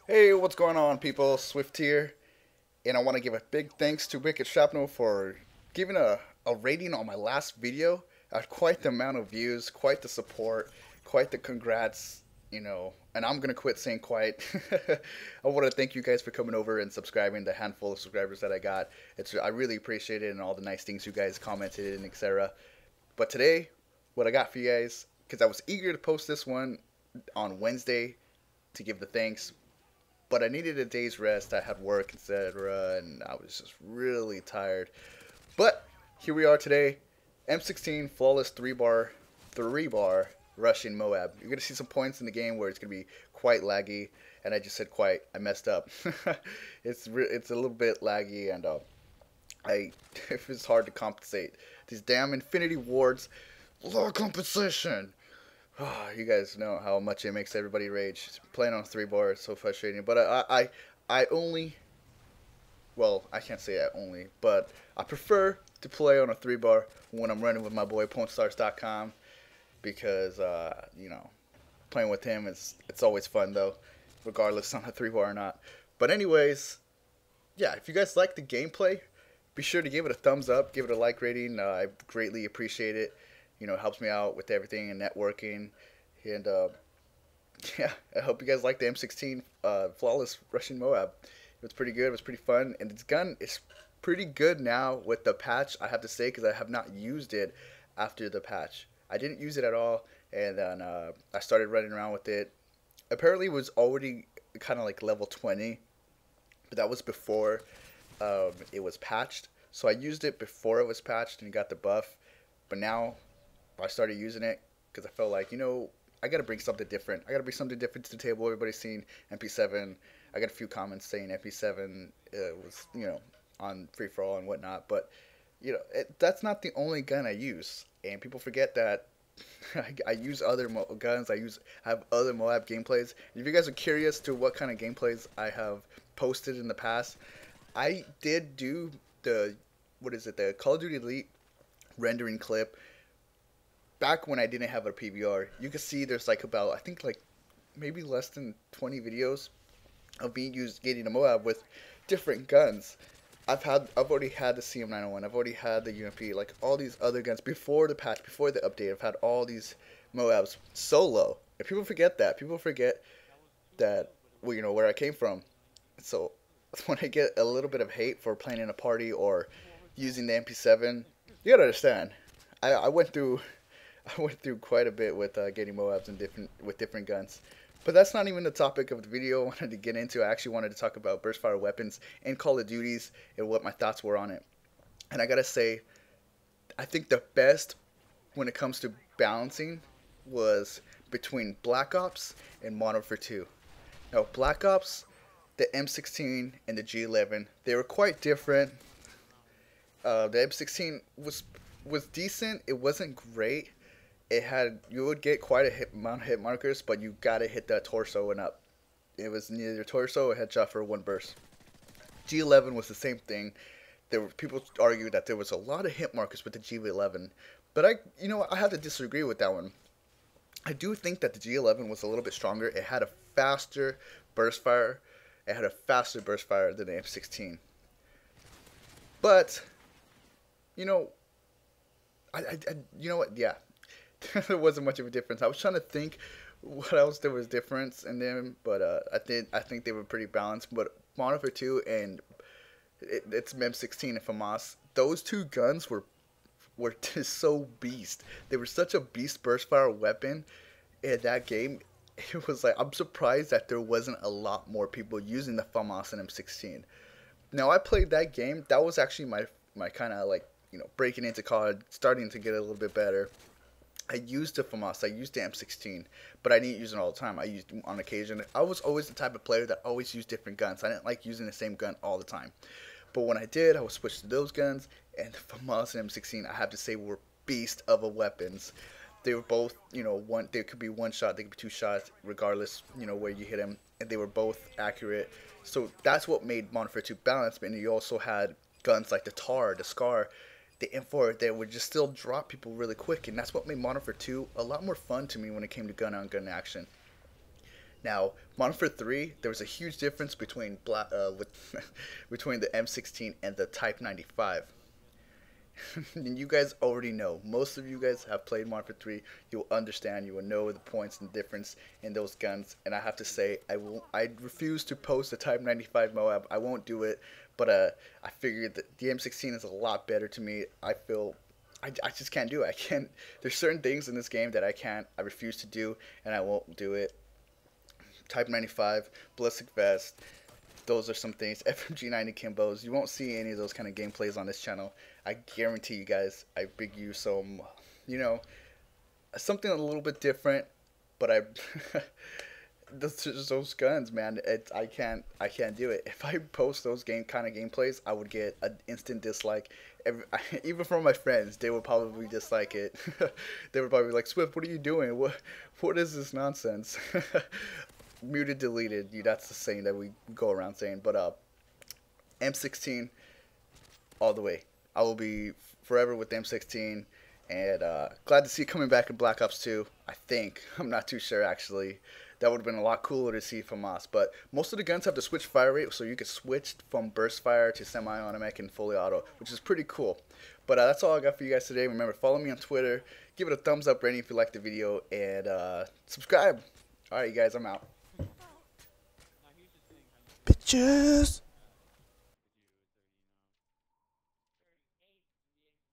Hey, what's going on, people? Swift here, and I want to give a big thanks to Wicked Shrapnel for giving a rating on my last video. I had quite the amount of views, quite the support, quite the congrats, and I'm gonna quit saying quite. I want to thank you guys for coming over and subscribing, the handful of subscribers that I got. I really appreciate it and all the nice things you guys commented and etc. But today, what I got for you guys, because I was eager to post this one on Wednesday to give the thanks, but I needed a day's rest. I had work, etc., and I was just really tired. But here we are today. M16 flawless three bar Russian MOAB. You're gonna see some points in the game where it's gonna be quite laggy, and I just said quite. I messed up. It's a little bit laggy, and I it's hard to compensate. These damn infinity wards, low compensation. You guys know how much it makes everybody rage. Playing on three bar is so frustrating. But I only, well, I can't say I only, but I prefer to play on a three bar when I'm running with my boy PwnStars.com because playing with him is it's always fun though, regardless on a three bar or not. But anyways, yeah, if you guys like the gameplay, be sure to give it a thumbs up, give it a like rating. I greatly appreciate it. It helps me out with everything and networking. And yeah, I hope you guys like the M16 flawless Russian MOAB. It was pretty good. It was pretty fun, and its gun is pretty good now with the patch. I have to say because I have not used it after the patch. I didn't use it at all, and then I started running around with it. Apparently, it was already kind of like level 20, but that was before it was patched. So I used it before it was patched and got the buff. But now I started using it because I felt like, I got to bring something different. I got to bring something different to the table. Everybody's seen MP7. I got a few comments saying MP7 was, on free for all and whatnot. But, that's not the only gun I use. And people forget that I use other guns. I have other MOAB gameplays. If you guys are curious to what kind of gameplays I have posted in the past, I did do the Call of Duty Elite rendering clip back when I didn't have a PVR. You can see there's like about I think like maybe less than 20 videos of me getting a MOAB with different guns. I've already had the CM901. I've already had the UMP. Like all these other guns before the patch, before the update. I've had all these MOABs solo. And people forget that. People forget that where I came from. So when I get a little bit of hate for playing in a party or using the MP7, you gotta understand. I went through I went through quite a bit with getting MOABs and different guns. But that's not even the topic of the video I wanted to get into. I actually wanted to talk about burst fire weapons and Call of Duties and what my thoughts were on it. And I gotta say, I think the best when it comes to balancing was between Black Ops and Modern Warfare 2. Now, Black Ops, the M16 and the G11, they were quite different. The M16 was decent. It wasn't great. You would get quite a amount of hit markers, but you gotta hit that torso and up. It was neither your torso or headshot for one burst. G11 was the same thing. People argued that there was a lot of hit markers with the G11, but I have to disagree with that one. I do think that the G11 was a little bit stronger. It had a faster burst fire. It had a faster burst fire than the M16. But you know, you know what? Yeah, there wasn't much of a difference. I was trying to think what else there was difference in them, but I think they were pretty balanced. But Modern Warfare 2 and it's M16 and FAMAS, those two guns were just so beast. They were such a beast burst fire weapon in that game. It was like I'm surprised that there wasn't a lot more people using the FAMAS and M16. Now I played that game. That was actually my kind of like breaking into CoD, starting to get a little bit better. I used the FAMAS, I used the M16, but I didn't use it all the time. I used it on occasion. I was always the type of player that always used different guns. I didn't like using the same gun all the time. But when I did, I would switch to those guns, and the FAMAS and M16, I have to say, were beast of a weapons. They were both, they could be one shot, they could be two shots, regardless, where you hit them, and they were both accurate. So that's what made Modern Warfare 2 balanced, and you also had guns like the TAR, the SCAR, the M4 that would just still drop people really quick, and that's what made Modern Warfare 2 a lot more fun to me when it came to gun-on-gun action. Now, Modern Warfare 3, there was a huge difference between between the M16 and the Type 95. And you guys already know. Most of you guys have played Modern Warfare 3. You will understand. You will know the points and difference in those guns. And I have to say, I refuse to post the Type 95 MOAB. I won't do it. But I figured that the M16 is a lot better to me. I feel I just can't do it. I can't. There's certain things in this game that I can't. I refuse to do, and I won't do it. Type 95, ballistic vest. Those are some things. FMG 90 Kimbos. You won't see any of those kind of gameplays on this channel. I guarantee you guys. I bring you some, you know, something a little bit different. But I, those guns, man. I can't do it. If I post those kind of gameplays, I would get an instant dislike. Even from my friends, they would probably dislike it. They would probably be like, Swift, what are you doing? What is this nonsense? Muted, deleted. That's the saying that we go around saying. But M16 all the way. I will be forever with M16, and glad to see it coming back in Black Ops 2. I think. I'm not too sure actually. That would have been a lot cooler to see from us. But most of the guns have the switch fire rate, so you can switch from burst fire to semi-automatic and fully auto, which is pretty cool. But that's all I got for you guys today. Remember, follow me on Twitter. Give it a thumbs up rating if you liked the video, and subscribe. All right, you guys, I'm out. Bitches.